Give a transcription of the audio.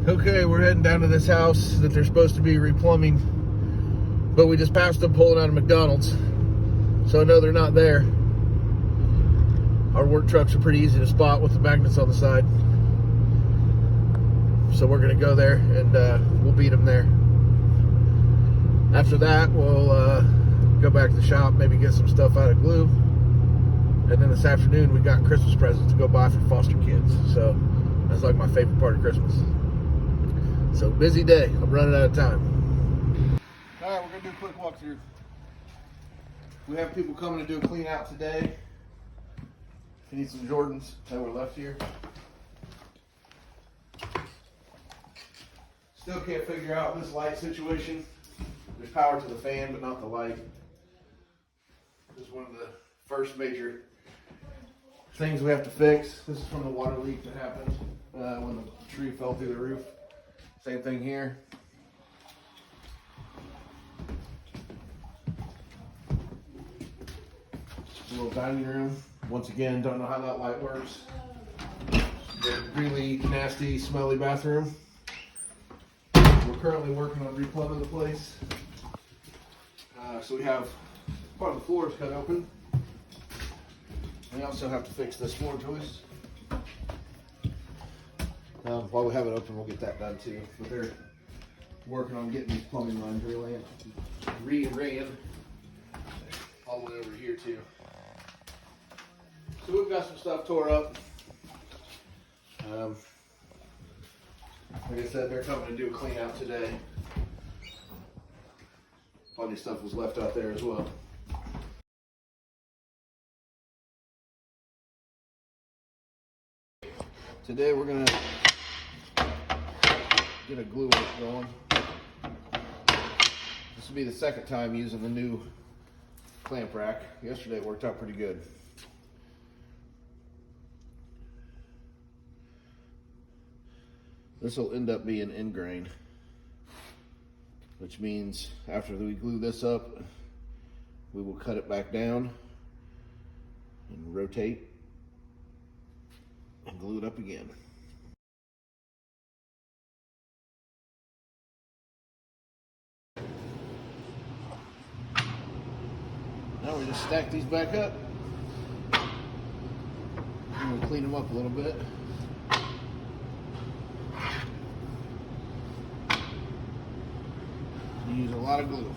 Okay, we're heading down to this house that they're supposed to be replumbing, but we just passed them pulling out of McDonald's, so I know they're not there. Our work trucks are pretty easy to spot with the magnets on the side, so we're gonna go there and we'll beat them there. After that, we'll go back to the shop, maybe get some stuff out of glue, and then this afternoon we got Christmas presents to go buy for foster kids, so that's like my favorite part of Christmas. So busy day. I'm running out of time. All right, we're gonna do a quick walkthrough. We have people coming to do a clean out today. If you need some Jordans that were left here. Still can't figure out this light situation. There's power to the fan, but not the light. This is one of the first major things we have to fix. This is from the water leak that happened when the tree fell through the roof. Same thing here. A little dining room. Once again, don't know how that light works. A really nasty, smelly bathroom. We're currently working on replumbing the place. So we have part of the floor is cut open. We also have to fix this floor joist. While we have it open, we'll get that done too. But they're working on getting these plumbing lines re-ran all the way over here too. So we've got some stuff tore up. Like I said, they're coming to do a clean out today. Plenty of stuff was left out there as well. Today we're gonna get a glue work going. This will be the second time using the new clamp rack. Yesterday it worked out pretty good. This will end up being end grain, which means after we glue this up, we will cut it back down and rotate and glue it up again. Now we just stack these back up and we'll clean them up a little bit. Use a lot of glue.